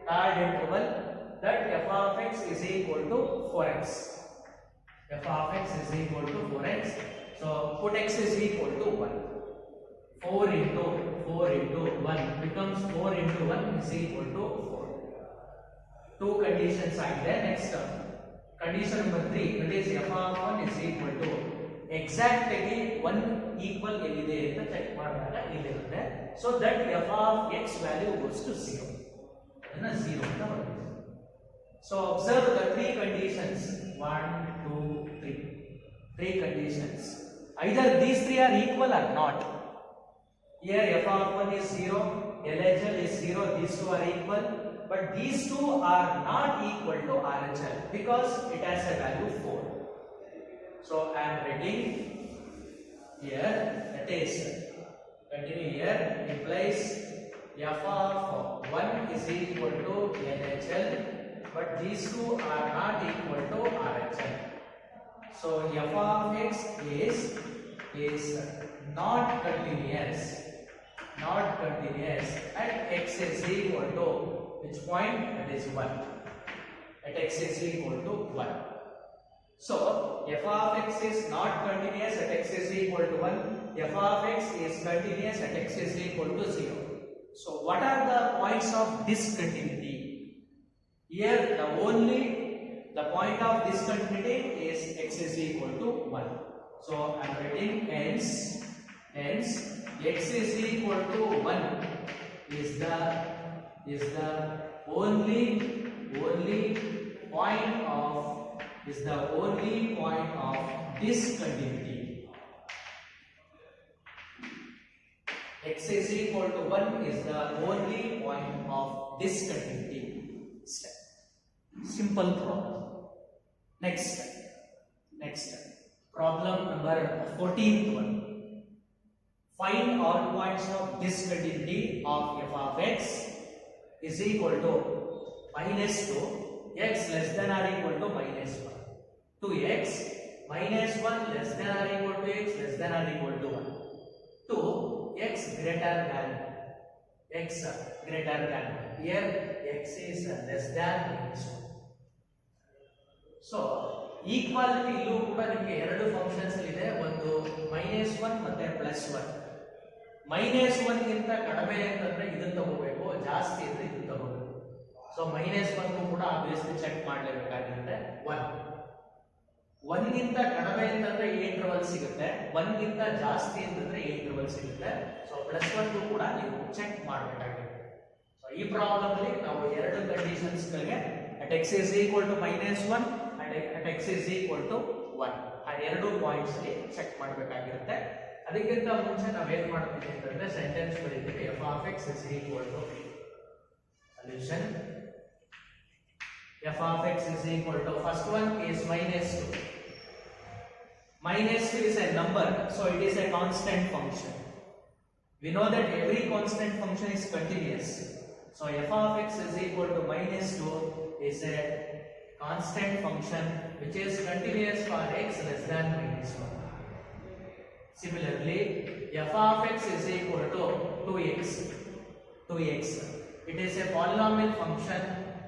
Speaker 1: third interval that f of x is equal to 4x. f of x is equal to 4x. So put x is equal to 1. 4 into 1 becomes 4 into 1 is equal to 4. Two conditions are there. Next condition number 3, that is f of 1 is equal to exactly 1 equal ಎಲ್ಲಿದೆ ಅಂತ check ಮಾಡಿದಾಗ ಇಲ್ಲಿರುತ್ತೆ. So that f of x value goes to 0. ಅದನ್ನ 0 ಅಂತ ಬರುತ್ತೆ. So observe the 3 conditions 1 2 3. 3 conditions. Either these 3 are equal or not. Here f of 1 is 0, LHL is 0, these two are equal. But these two are not equal to RHL because it has a value 4. So I am writing here, that is continue here, implies f of 1 is equal to LHL, but these two are not equal to RHL. So f of x is not continuous at x is equal to which point? That is 1. At x is equal to 1. So f of x is not continuous at x is equal to 1. f of x is continuous at x is equal to 0. So what are the points of discontinuity? Here the point of discontinuity is x is equal to 1. So I am writing hence x is equal to 1 is the only point of discontinuity. X is equal to 1 is the only point of discontinuity. Simple problem. Next problem number 14th one. Find all points of discontinuity of f of x is equal to minus 2, x less than or equal to minus 1, 2x minus 1 less than or equal to x less than or equal to 1, 2x greater than 1. Here x is less than minus 1. So equality ಇಲ್ಲೂ ಕೂಡ ನಿಮಗೆ ಎರಡು functions ಇದೆ, ಒಂದು -1 ಮತ್ತೆ +1. -1 ಗಿಂತ ಕಡಿಮೆ ಅಂತಂದ್ರೆ ಇದನ್ನ ತಗೋಬೇಕು, ಜಾಸ್ತಿ ಅಂದ್ರೆ ಇದನ್ನ ತಗೋಬೇಕು. ಸೊ -1 ಕೂಡ ಆಬ್ವಿಯಸ್ಲಿ ಚೆಕ್ ಮಾಡಲೇಬೇಕಾಗಿರುತ್ತೆ. 1 ಗಿಂತ ಕಡಿಮೆ ಅಂತಂದ್ರೆ ಈ ಇಂಟರ್ವಲ್ ಸಿಗುತ್ತೆ, 1 ಗಿಂತ ಜಾಸ್ತಿ ಅಂತಂದ್ರೆ ಈ ಇಂಟರ್ವಲ್ ಸಿಗುತ್ತೆ. ಸೊ +1 ಕೂಡ ನೀವು ಚೆಕ್ ಮಾಡಬೇಕಾಗಿರುತ್ತೆ. ಸೊ ಈ ಪ್ರಾಬ್ಲಮ್ ಅಲ್ಲಿ ನಾವು ಎರಡು ಕಂಡೀಷನ್ಸ್ ಗಳಿಗೆ at x is equal to -1 at x is equal to 1 ಆ ಎರಡು ಪಾಯಿಂಟ್ಸ್ ಅಲ್ಲಿ ಚೆಕ್ ಮಾಡಬೇಕಾಗಿರುತ್ತೆ. ಅದಕ್ಕಿಂತ ಮುಂಚೆ ನಾವು ಏನು ಮಾಡ್ತೀವಿ ಅಂತಂದ್ರೆ sentence ಬರೀತೀವಿ. f of x is equal to solution. f of x is equal to first one is -2 Minus 2 is a number, so it is a constant function. We know that every constant function is continuous. So f of x is equal to minus 2 is a constant function which is continuous for x less than minus 1. Similarly, f of x is equal to 2x. It is a polynomial function.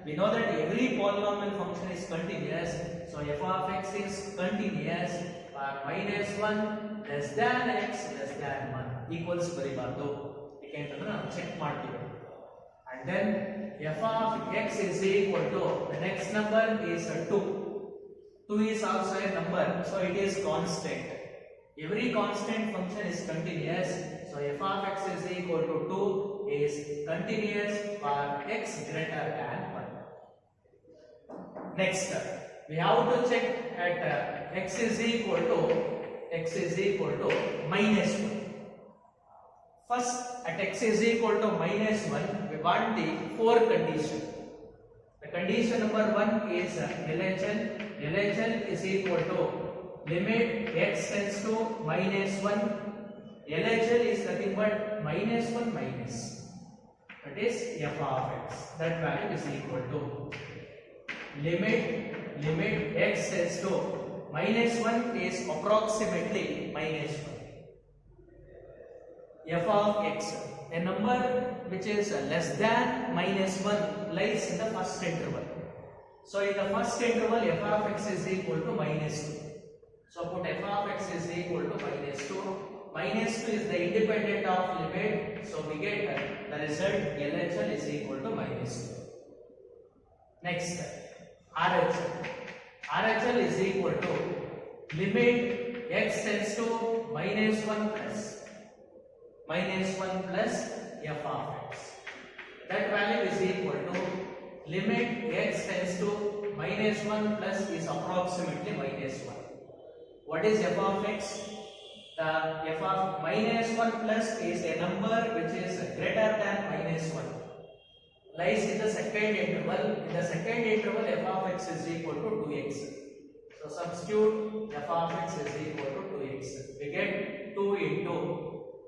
Speaker 1: We know that every polynomial function is continuous. So f of x is continuous for minus 1 less than x less than 1 equals ಬರಿಬಾರ್ದು ಏಕೆಂತಂದ್ರೆ ನಾವು check ಮಾಡ್ತೀವಿ. And then f of x is equal to the next number is 2. 2 is also a number, so it is constant. Every constant function is continuous, so f of x is equal to 2 is continuous for x greater than 1. Next, we have to check at x is equal to minus 1. First, at x is equal to minus 1, we want the 4 condition. The condition number 1 is LHL. LHL is equal to limit x tends to minus 1. LHL is nothing but minus 1 minus. That is f of x. That value is equal to limit x tends to minus 1 is approximately minus 1. F of x, a number which is less than minus 1 lies in the first interval. So in the first interval f of x is equal to minus 2. So put f of x is equal to minus 2. Minus 2 is the independent of limit, so we get the result LHL is equal to minus 2. Next, RHL. RHL is equal to limit x tends to minus 1 plus f of x. That value is equal to limit x tends to minus 1 plus is approximately minus 1. What is f of x? The f of minus 1 plus is a number which is greater than minus 1. Lies in the second interval. In the second interval, f of x is equal to 2x. So substitute f of x is equal to 2x. We get 2 into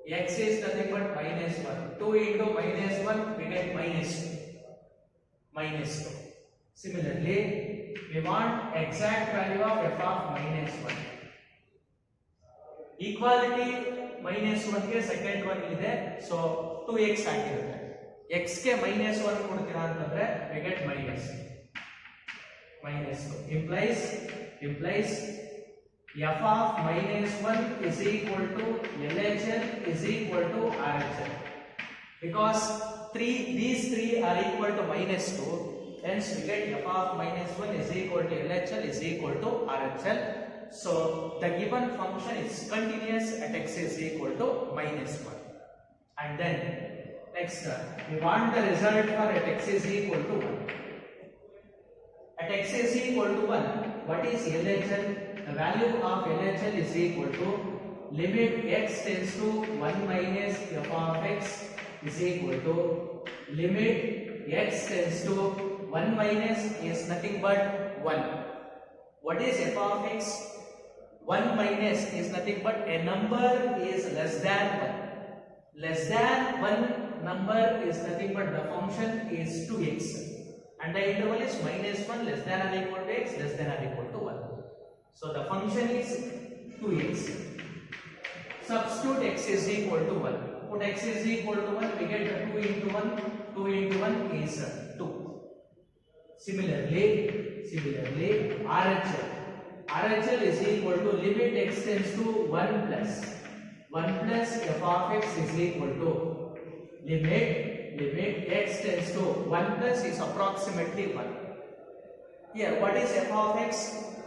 Speaker 1: x is nothing but minus 1. 2 into minus 1, we get minus 2. Similarly, we want exact value of f of minus 1. Equality minus 1 ಗೆ second one ಇದೆ, so 2x ಆಗಿರುತ್ತೆ. x ಗೆ minus 1 ಕೊಡ್ತೀರಾ ಅಂತಂದ್ರೆ we get minus 2. implies f of minus 1 is equal to LHL is equal to RHL. Because these three are equal to minus 2, hence we get f of minus 1 is equal to LHL is equal to RHL. So the given function is continuous at x is equal to minus 1. And then next, we want the result for at x is equal to 1. At x is equal to 1, what is LHL? The value of LHL is equal to limit x tends to 1 minus f of x is equal to limit x tends to 1 minus is nothing but 1. What is f of x? 1 minus is nothing but a number is less than 1. Less than 1 number is nothing but the function is 2x. And the interval is minus 1 less than or equal to x less than or equal to 1. So the function is 2x. Substitute x is equal to 1. Put x is equal to 1, we get 2 into 1. 2 into 1 is 2. Similarly, RHL is equal to limit x tends to 1 plus f of x is equal to limit x tends to 1 plus is approximately 1. Here, what is f of x?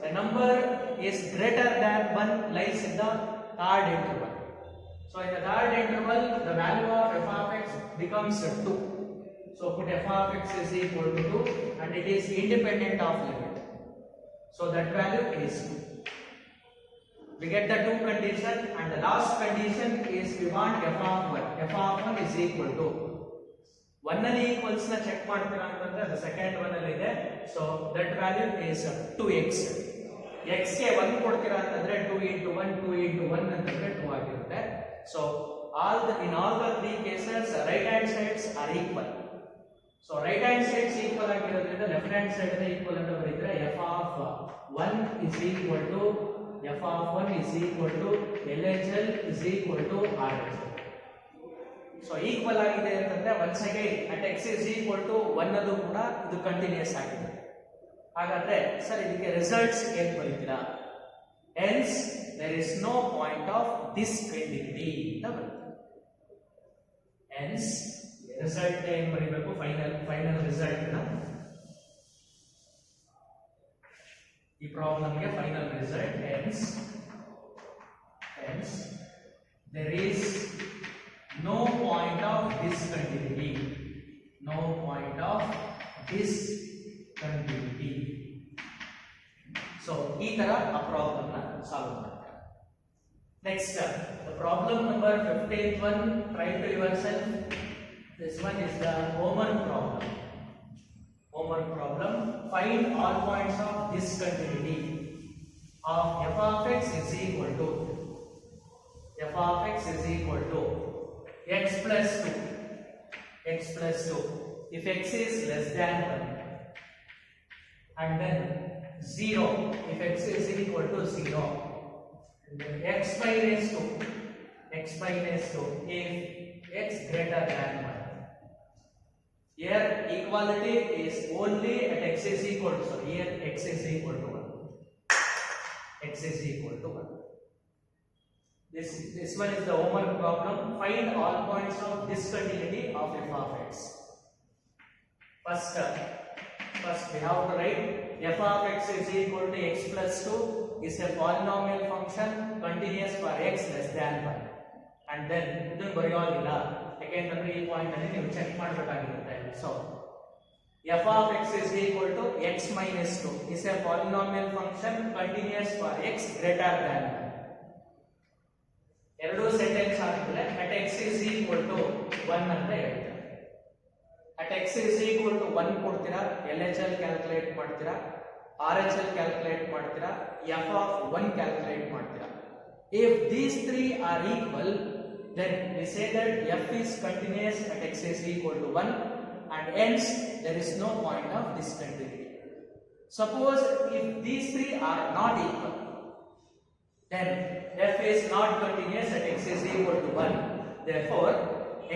Speaker 1: The number is greater than 1 lies in the third interval. So in the third interval, the value of f of x becomes 2. So put f of x is equal to 2 and it is independent of limit. So that value is 2. We get the 2 condition, and the last condition is we want f of 1. F of 1 is equal to 1 ಅಲ್ಲಿ equals ನ check ಮಾಡ್ತೀರಾ ಅಂತಂದ್ರೆ the second one ಅಲ್ಲಿ ಇದೆ. So that value is 2x. x ಗೆ 1 ಕೊಡ್ತೀರಾ ಅಂತಂದ್ರೆ 2 into 1 2 into 1 ಅಂತಂದ್ರೆ 2 ಆಗಿರುತ್ತೆ. So in all the three cases right hand sides are equal. So right hand sides equal ಆಗಿರೋದ್ರಿಂದ left hand side ನ equal ಅಂತ ಬರೀತಾರೆ. f of 1 is equal to LHL is equal to RHL. So equal ಆಗಿದೆ ಅಂತಂದ್ರೆ once again at x is equal to 1 ಅದು ಕೂಡ ಇದು continuous ಆಗಿದೆ. ಹಾಗಾದ್ರೆ ಸರ್ ಇದಕ್ಕೆ ರಿಸಲ್ಟ್ಸ್ ಏನು ಬರೀತೀರಾ? hence there is no point of discontinuity ಅಂತ ಬರುತ್ತೆ. hence ರಿಸಲ್ಟ್ ಏನು ಬರೀಬೇಕು? ಫೈನಲ್ ರಿಸಲ್ಟ್ ನ ಈ ಪ್ರಾಬ್ಲಮ್ ಗೆ final result hence there is no point of discontinuity. So ಈ ತರ ಆ ಪ್ರಾಬ್ಲಮ್ ನ ಸಾಲ್ವ್ ಮಾಡ್ತಾರೆ. Next the problem number 15th one, try to yourself. This one is the homework problem. Find all points of discontinuity of f of x is equal to x plus 2 if x is less than 1, and then 0 if x is equal to 0, and then x minus 2 if x greater than 1. Here equality is only at x is equal to, so here x is equal to 1. This one is the homework problem. Find all points of discontinuity of f of x. First we have to write f of x is equal to x plus 2 is a polynomial function continuous for x less than 1. And then ಇದನ್ನು ಬರೆಯೋದಿಲ್ಲ, ಯಾಕೆಂದ್ರೆ ಈ point ಅಲ್ಲಿ ನೀವು check ಮಾಡಬೇಕಾಗಿರುತ್ತೆ. So f of x is equal to x minus 2 is a polynomial function continuous for x greater than 1. ಎರಡು sentence ಆದ್ಮೇಲೆ at x is equal to 1 ಅಂತ ಹೇಳ್ತಾರೆ. at x is equal to 1 ಕೊಡ್ತೀರಾ, LHL calculate ಮಾಡ್ತೀರಾ, RHL calculate ಮಾಡ್ತೀರಾ, f of 1 calculate ಮಾಡ್ತೀರಾ. If these three are equal, then we say that f is continuous at x is equal to 1, and hence there is no point of discontinuity. Suppose if these three are not equal, then f is not continuous at x is equal to 1. Therefore,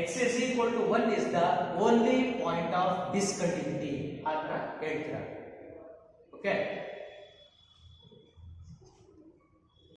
Speaker 1: x is equal to 1 is the only point of discontinuity. Okay.